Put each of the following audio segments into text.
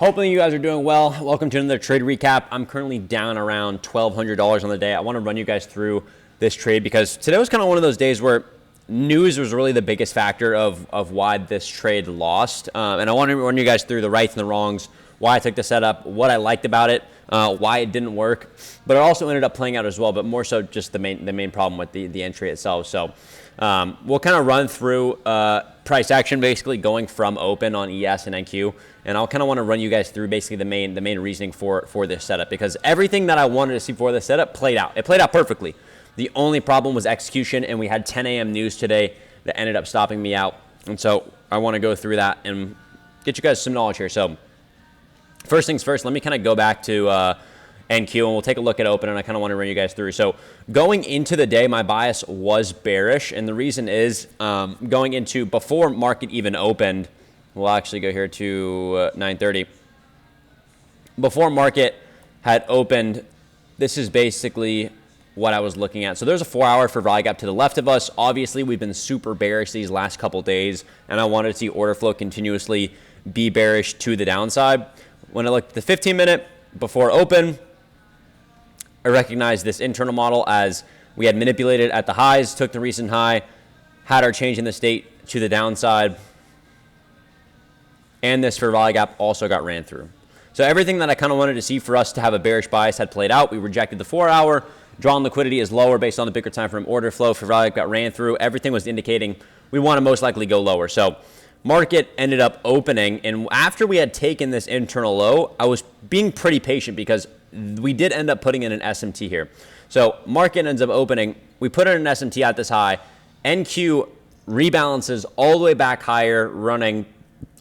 Hopefully you guys are doing well. Welcome to another trade recap. I'm currently down around $1,200 on the day. I want to run you guys through this trade because today was kind of one of those days where news was really the biggest factor of why this trade lost. And I want to run you guys through the rights and the wrongs, why I took the setup, what I liked about it, why it didn't work. But it also ended up playing out as well, but more so just the main problem with the entry itself. So we'll kind of run through price action, basically going from open on ES and NQ. And I'll kind of want to run you guys through basically the main reasoning for this setup, because everything that I wanted to see for this setup played out. It played out perfectly. The only problem was execution, and we had 10 a.m. news today that ended up stopping me out. And so I want to go through that and get you guys some knowledge here. So first things first, let me kind of go back to NQ, and we'll take a look at open, and I kind of want to run you guys through. So going into the day, my bias was bearish, and the reason is going into before market even opened. We'll actually go here to 9:30. Before market had opened, this is basically what I was looking at. So there's a 4-hour for value gap to the left of us. Obviously, we've been super bearish these last couple days, and I wanted to see order flow continuously be bearish to the downside. When I looked at the 15-minute before open, I recognized this internal model as we had manipulated at the highs, took the recent high, had our change in the state to the downside, and this fair value gap also got ran through. So everything that I kind of wanted to see for us to have a bearish bias had played out. We rejected the 4-hour. Drawn liquidity is lower based on the bigger time frame order flow. Fair value got ran through. Everything was indicating we want to most likely go lower. So market ended up opening, and after we had taken this internal low, I was being pretty patient because we did end up putting in an SMT here. So market ends up opening. We put in an SMT at this high. NQ rebalances all the way back higher, running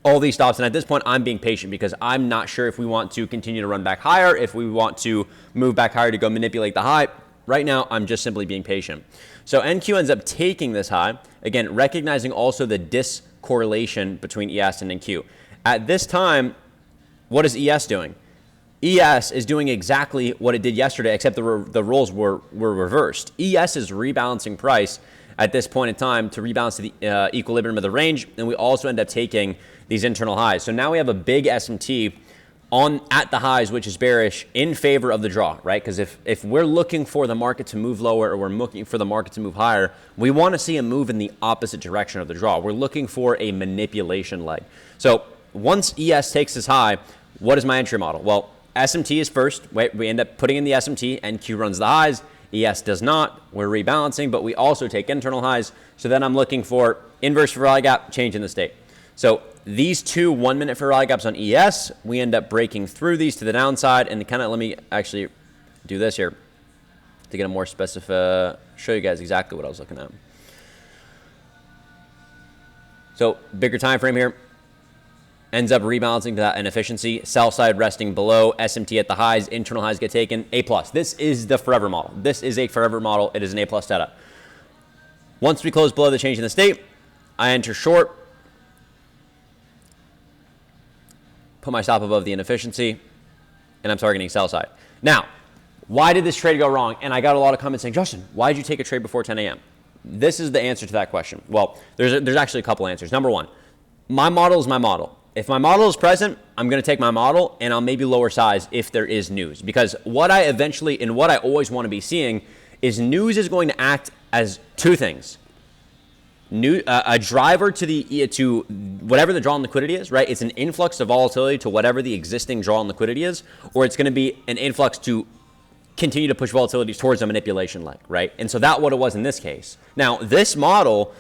all these stops. And at this point, I'm being patient because I'm not sure if we want to continue to run back higher, if we want to move back higher to go manipulate the high. Right now, I'm just simply being patient. So NQ ends up taking this high, again, recognizing also the discorrelation between ES and NQ. At this time, what is ES doing? ES is doing exactly what it did yesterday, except the roles were reversed. ES is rebalancing price at this point in time to rebalance to the equilibrium of the range, and we also end up taking these internal highs. So now we have a big SMT at the highs, which is bearish, in favor of the draw, right? Because if we're looking for the market to move lower or we're looking for the market to move higher, we want to see a move in the opposite direction of the draw. We're looking for a manipulation leg. So once ES takes this high, what is my entry model? Well, SMT is first. We end up putting in the SMT, NQ runs the highs. ES does not. We're rebalancing, but we also take internal highs. So then I'm looking for inverse fair value gap, change in the state. So these two 1-minute fair value gaps on ES, we end up breaking through these to the downside. And kind of let me actually do this here to get a more specific, show you guys exactly what I was looking at. So bigger time frame here. Ends up rebalancing to that inefficiency. Sell side resting below. SMT at the highs. Internal highs get taken. A+. This is the forever model. This is a forever model. It is an A+ setup. Once we close below the change in the state, I enter short. Put my stop above the inefficiency. And I'm targeting sell side. Now, why did this trade go wrong? And I got a lot of comments saying, Justin, why did you take a trade before 10 a.m.? This is the answer to that question. Well, there's actually a couple answers. Number one, my model is my model. If my model is present, I'm going to take my model and I'll maybe lower size if there is news. Because what I always want to be seeing is news is going to act as two things. A driver to whatever the draw on liquidity is, right? It's an influx of volatility to whatever the existing draw on liquidity is, or it's going to be an influx to continue to push volatility towards a manipulation leg, right? And so that's what it was in this case. Now, this model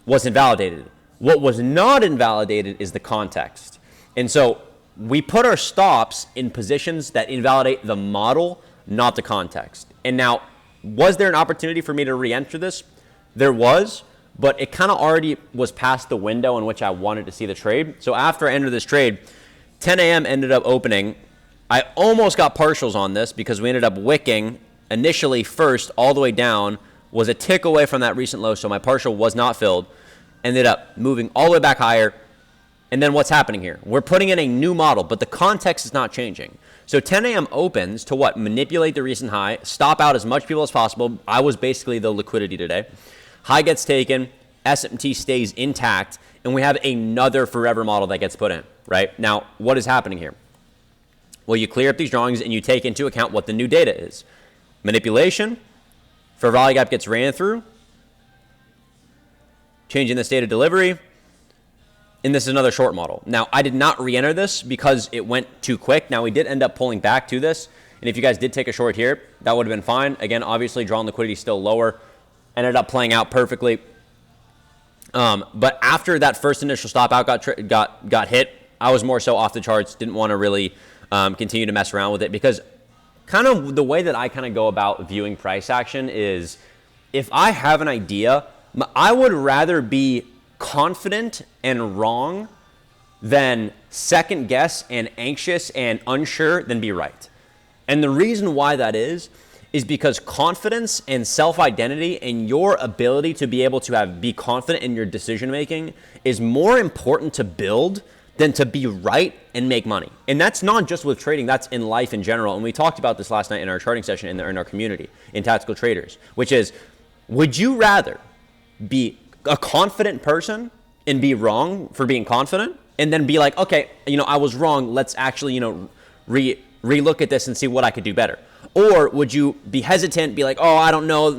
was invalidated. What was not invalidated is the context. And so we put our stops in positions that invalidate the model, not the context. And now, was there an opportunity for me to re-enter this? There was, but it kind of already was past the window in which I wanted to see the trade. So after I entered this trade, 10 a.m. ended up opening. I almost got partials on this because we ended up wicking initially first all the way down, was a tick away from that recent low, so my partial was not filled. Ended up moving all the way back higher. And then what's happening here? We're putting in a new model, but the context is not changing. So 10 a.m. opens to what? Manipulate the recent high, stop out as much people as possible. I was basically the liquidity today. High gets taken, SMT stays intact, and we have another forever model that gets put in, right? Now, what is happening here? Well, you clear up these drawings and you take into account what the new data is. Manipulation, fair value gap gets ran through, changing the state of delivery, and this is another short model. Now, I did not re-enter this because it went too quick. Now, we did end up pulling back to this, and if you guys did take a short here, that would have been fine. Again, obviously, drawn liquidity still lower, ended up playing out perfectly. But after that first initial stop out got hit, I was more so off the charts, didn't want to really continue to mess around with it, because kind of the way that I kind of go about viewing price action is, if I have an idea, I would rather be confident and wrong than second guess and anxious and unsure than be right. And the reason why that is because confidence and self-identity and your ability to be able to be confident in your decision making is more important to build than to be right and make money. And that's not just with trading, that's in life in general. And we talked about this last night in our charting session in our community, in Tactical Traders, which is, would you rather be a confident person and be wrong for being confident, and then be like, okay, I was wrong, let's actually, re-look at this and see what I could do better? Or would you be hesitant, be like, oh, I don't know,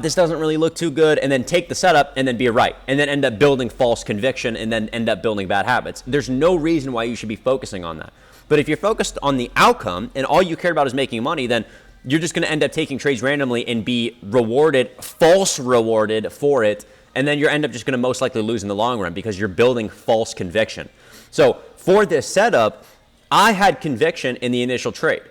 this doesn't really look too good, and then take the setup and then be right, and then end up building false conviction and then end up building bad habits? There's no reason why you should be focusing on that. But if you're focused on the outcome and all you care about is making money, then you're just going to end up taking trades randomly and be false rewarded for it, and then you're end up just going to most likely lose in the long run because you're building false conviction. So for this setup, I had conviction in the initial trade,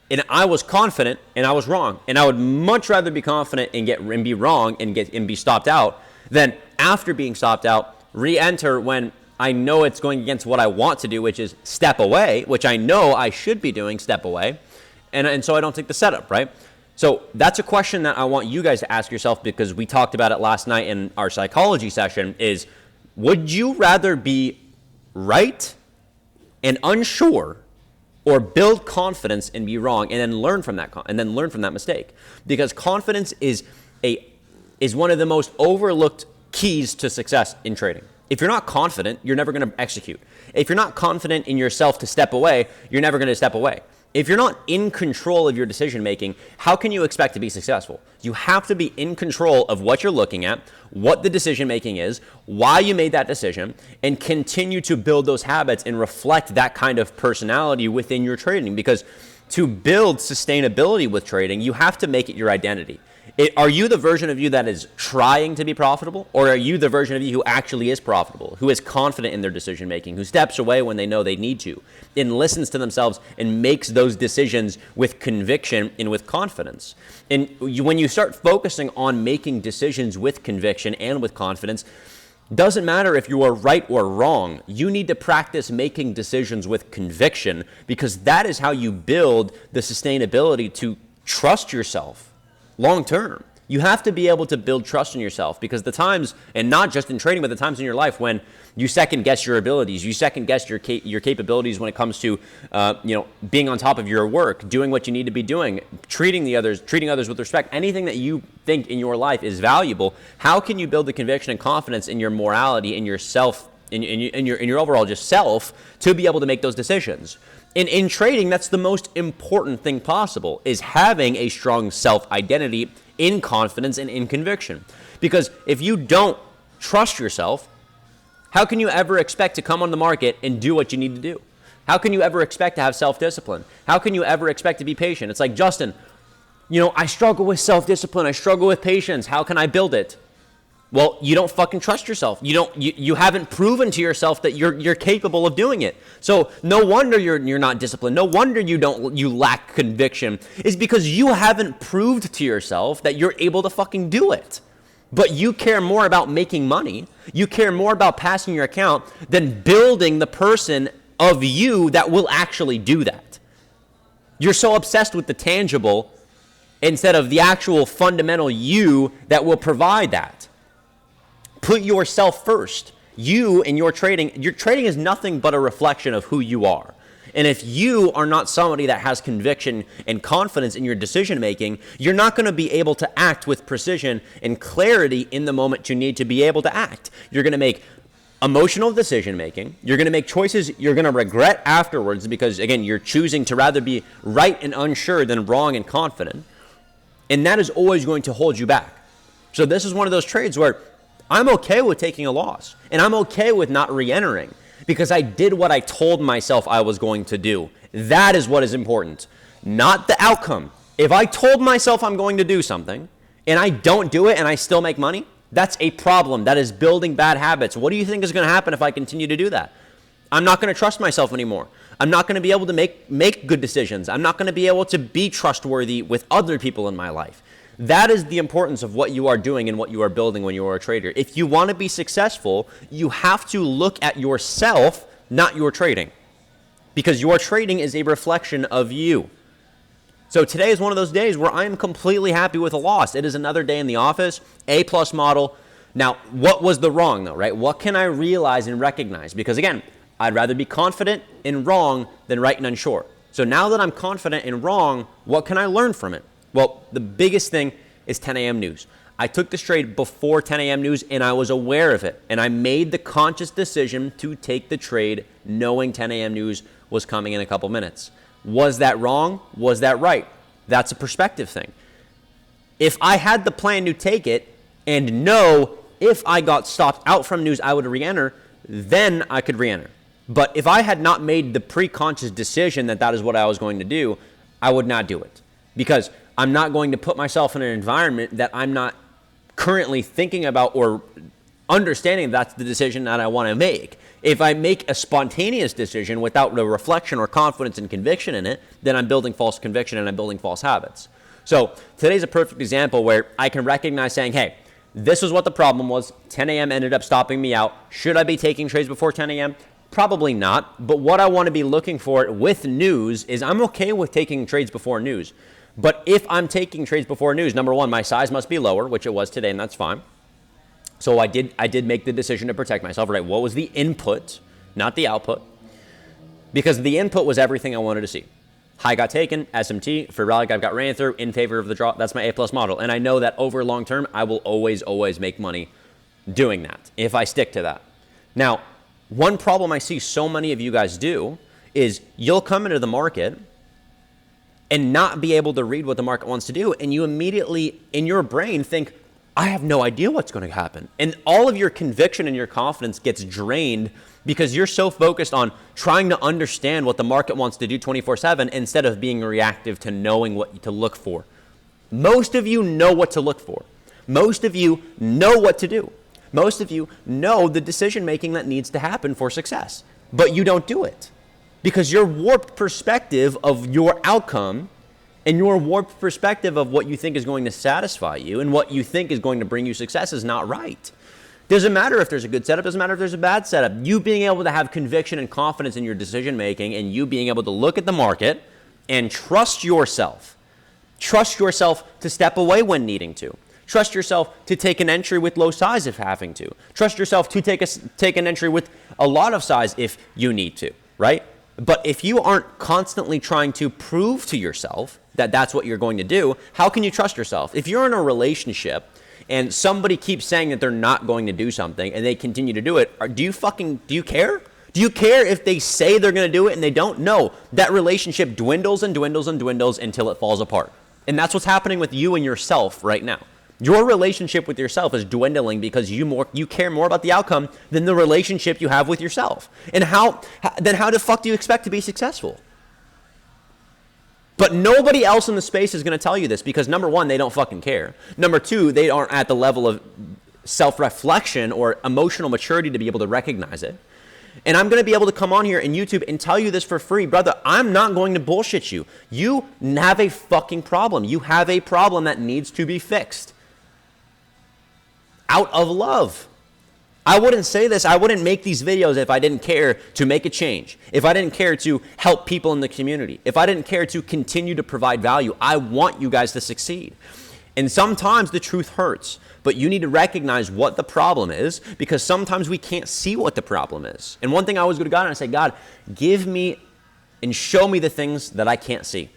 and I was confident and I was wrong, and I would much rather be confident and be wrong and be stopped out than, after being stopped out, re-enter when I know it's going against what I want to do, which is step away, which I know I should be doing, step away, and so I don't take the setup, right? So that's a question that I want you guys to ask yourself, because we talked about it last night in our psychology session, is, would you rather be right and unsure, or build confidence and be wrong and then learn from that mistake? Because confidence is one of the most overlooked keys to success in trading. If you're not confident, you're never going to execute. If you're not confident in yourself to step away, you're never going to step away. If you're not in control of your decision making, how can you expect to be successful? You have to be in control of what you're looking at, what the decision making is, why you made that decision, and continue to build those habits and reflect that kind of personality within your trading. Because to build sustainability with trading, you have to make it your identity. Are you the version of you that is trying to be profitable, or are you the version of you who actually is profitable, who is confident in their decision making, who steps away when they know they need to, and listens to themselves and makes those decisions with conviction and with confidence? And when you start focusing on making decisions with conviction and with confidence, doesn't matter if you are right or wrong, you need to practice making decisions with conviction, because that is how you build the sustainability to trust yourself long term. You have to be able to build trust in yourself, because the times, and not just in trading, but the times in your life when you second guess your abilities, you second guess your capabilities when it comes to being on top of your work, doing what you need to be doing, treating others with respect, anything that you think in your life is valuable. How can you build the conviction and confidence in your morality, in yourself, in your overall just self, to be able to make those decisions? In trading, that's the most important thing possible, is having a strong self-identity in confidence and in conviction. Because if you don't trust yourself, how can you ever expect to come on the market and do what you need to do? How can you ever expect to have self-discipline? How can you ever expect to be patient? It's like, Justin, I struggle with self-discipline. I struggle with patience. How can I build it? Well, you don't fucking trust yourself. You haven't proven to yourself that you're capable of doing it. So no wonder you're not disciplined. No wonder you lack conviction. It's because you haven't proved to yourself that you're able to fucking do it. But you care more about making money. You care more about passing your account than building the person of you that will actually do that. You're so obsessed with the tangible instead of the actual fundamental you that will provide that. Put yourself first. You and your trading is nothing but a reflection of who you are. And if you are not somebody that has conviction and confidence in your decision making, you're not going to be able to act with precision and clarity in the moment you need to be able to act. You're going to make Emotional decision making. You're going to make choices you're going to regret afterwards because, again, you're choosing to rather be right and unsure than wrong and confident. And that is always going to hold you back. So this is one of those trades where I'm okay with taking a loss. And I'm okay with not re-entering because I did what I told myself I was going to do. That is what is important, not the outcome. If I told myself I'm going to do something and I don't do it and I still make money, that's a problem. That is building bad habits. What do you think is going to happen if I continue to do that? I'm not going to trust myself anymore. I'm not going to be able to make good decisions. I'm not going to be able to be trustworthy with other people in my life. That is the importance of what you are doing and what you are building when you are a trader. If you want to be successful, you have to look at yourself, not your trading, because your trading is a reflection of you. So today is one of those days where I am completely happy with a loss. It is another day in the office, A+ model. Now, what was the wrong though, right? What can I realize and recognize? Because again, I'd rather be confident in wrong than right and unsure. So now that I'm confident in wrong, what can I learn from it? Well, the biggest thing is 10 a.m. news. I took this trade before 10 a.m. news and I was aware of it. And I made the conscious decision to take the trade knowing 10 a.m. news was coming in a couple minutes. Was that wrong? Was that right? That's a perspective thing. If I had the plan to take it and know if I got stopped out from news, I would re-enter, then I could re-enter. But if I had not made the pre-conscious decision that that is what I was going to do, I would not do it. Because I'm not going to put myself in an environment that I'm not currently thinking about or understanding that's the decision that I want to make. If I make a spontaneous decision without the reflection or confidence and conviction in it, then I'm building false conviction and I'm building false habits. So today's a perfect example where I can recognize saying, hey, this was what the problem was. 10 a.m. ended up stopping me out. Should I be taking trades before 10 a.m.? Probably not. But what I want to be looking for with news is I'm okay with taking trades before news. But if I'm taking trades before news, number one, my size must be lower, which it was today, and that's fine. So I did make the decision to protect myself, right? What was the input, not the output? Because the input was everything I wanted to see. High got taken, SMT, for rally got ran through in favor of the draw. That's my A+ model. And I know that over long term, I will always make money doing that if I stick to that. Now, one problem I see so many of you guys do is you'll come into the market and not be able to read what the market wants to do. And you immediately, in your brain, think, I have no idea what's going to happen. And all of your conviction and your confidence gets drained because you're so focused on trying to understand what the market wants to do 24/7 instead of being reactive to knowing what to look for. Most of you know what to look for. Most of you know what to do. Most of you know the decision making that needs to happen for success, but you don't do it because your warped perspective of your outcome and your warped perspective of what you think is going to satisfy you and what you think is going to bring you success is not right. Doesn't matter if there's a good setup, doesn't matter if there's a bad setup. You being able to have conviction and confidence in your decision making and you being able to look at the market and trust yourself. Trust yourself to step away when needing to. Trust yourself to take an entry with low size if having to. Trust yourself to take an entry with a lot of size if you need to, right? But if you aren't constantly trying to prove to yourself that that's what you're going to do, how can you trust yourself? If you're in a relationship and somebody keeps saying that they're not going to do something and they continue to do it, do you care? Do you care if they say they're going to do it and they don't? No, that relationship dwindles and dwindles and dwindles until it falls apart. And that's what's happening with you and yourself right now. Your relationship with yourself is dwindling because you care more about the outcome than the relationship you have with yourself. And how the fuck do you expect to be successful? But nobody else in the space is going to tell you this because number one, they don't fucking care. Number two, they aren't at the level of self-reflection or emotional maturity to be able to recognize it. And I'm going to be able to come on here in YouTube and tell you this for free. Brother, I'm not going to bullshit you. You have a fucking problem. You have a problem that needs to be fixed. Out of love. I wouldn't say this. I wouldn't make these videos if I didn't care to make a change. If I didn't care to help people in the community. If I didn't care to continue to provide value. I want you guys to succeed. And sometimes the truth hurts. But you need to recognize what the problem is because sometimes we can't see what the problem is. And one thing I always go to God and I say, God, give me and show me the things that I can't see.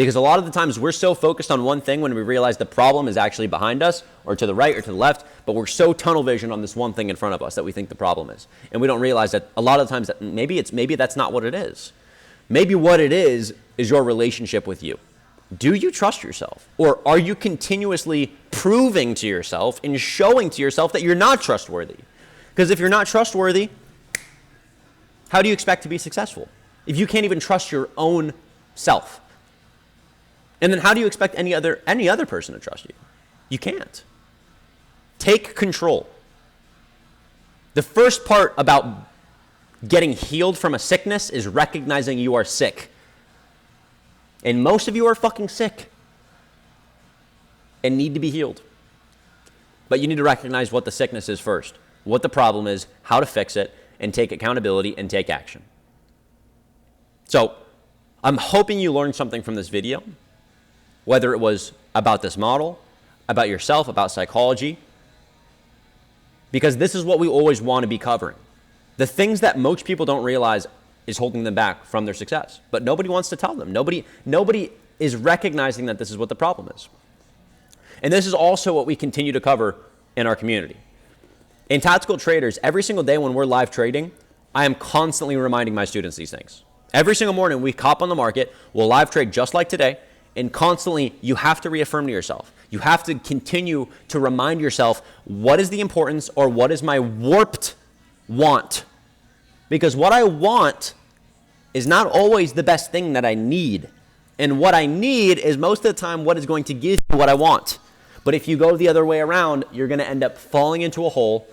Because a lot of the times we're so focused on one thing when we realize the problem is actually behind us or to the right or to the left, but we're so tunnel vision on this one thing in front of us that we think the problem is. And we don't realize that a lot of the times that maybe that's not what it is. Maybe what it is your relationship with you. Do you trust yourself? Or are you continuously proving to yourself and showing to yourself that you're not trustworthy? Because if you're not trustworthy, how do you expect to be successful? If you can't even trust your own self. And then how do you expect any other person to trust you? You can't. Take control. The first part about getting healed from a sickness is recognizing you are sick. And most of you are fucking sick and need to be healed. But you need to recognize what the sickness is first, what the problem is, how to fix it, and take accountability and take action. So I'm hoping you learned something from this video. Whether it was about this model, about yourself, about psychology, because this is what we always want to be covering. The things that most people don't realize is holding them back from their success, but nobody wants to tell them. Nobody is recognizing that this is what the problem is. And this is also what we continue to cover in our community. In Tactical Traders, every single day when we're live trading, I am constantly reminding my students these things. Every single morning we hop on the market, we'll live trade just like today, and constantly, you have to reaffirm to yourself. You have to continue to remind yourself, what is the importance or what is my warped want? Because what I want is not always the best thing that I need. And what I need is most of the time what is going to give you what I want. But if you go the other way around, you're going to end up falling into a hole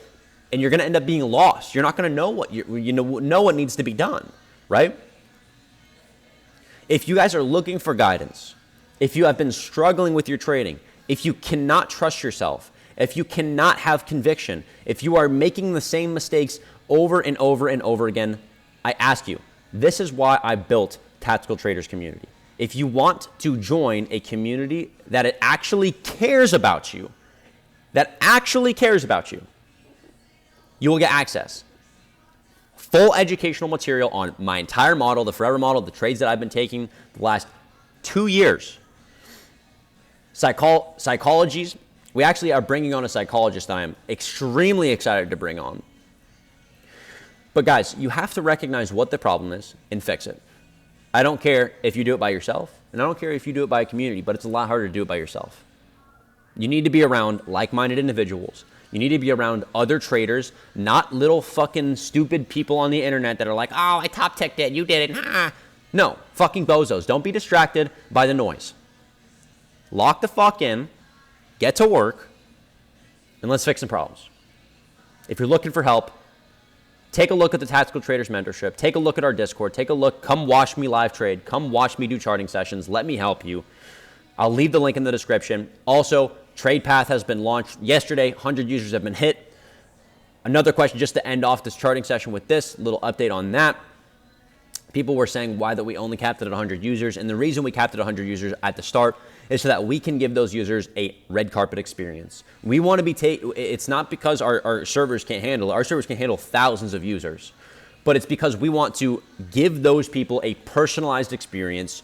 and you're going to end up being lost. You're not going to know what know what needs to be done, right? If you guys are looking for guidance, if you have been struggling with your trading, if you cannot trust yourself, if you cannot have conviction, if you are making the same mistakes over and over and over again, I ask you, this is why I built Tactical Traders Community. If you want to join a community that it actually cares about you, you will get access. Full educational material on my entire model, the Forever Model, the trades that I've been taking the last 2 years. Psychologies. We actually are bringing on a psychologist that I am extremely excited to bring on. But guys, you have to recognize what the problem is and fix it. I don't care if you do it by yourself, and I don't care if you do it by a community, but it's a lot harder to do it by yourself. You need to be around like-minded individuals. You need to be around other traders, not little fucking stupid people on the internet that are like, oh, I top-ticked it, you did it. No, fucking bozos. Don't be distracted by the noise. Lock the fuck in, get to work, and let's fix some problems. If you're looking for help, take a look at the Tactical Traders Mentorship. Take a look at our Discord. Take a look. Come watch me live trade. Come watch me do charting sessions. Let me help you. I'll leave the link in the description. Also, TradePath has been launched yesterday. 100 users have been hit. Another question just to end off this charting session with this little update on that. People were saying why that we only capped it at 100 users. And the reason we capped it at 100 users at the start is so that we can give those users a red carpet experience. We want to be, it's not because our servers can't handle it. Our servers can handle thousands of users. But it's because we want to give those people a personalized experience,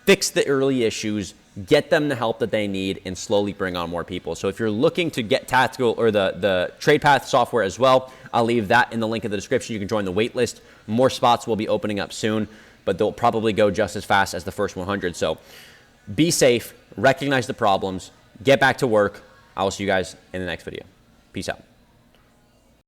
fix the early issues, get them the help that they need, and slowly bring on more people. So if you're looking to get Tactical or the TradePath software as well, I'll leave that in the link in the description. You can join the wait list. More spots will be opening up soon, but they'll probably go just as fast as the first 100. So be safe, recognize the problems, get back to work. I will see you guys in the next video. Peace out.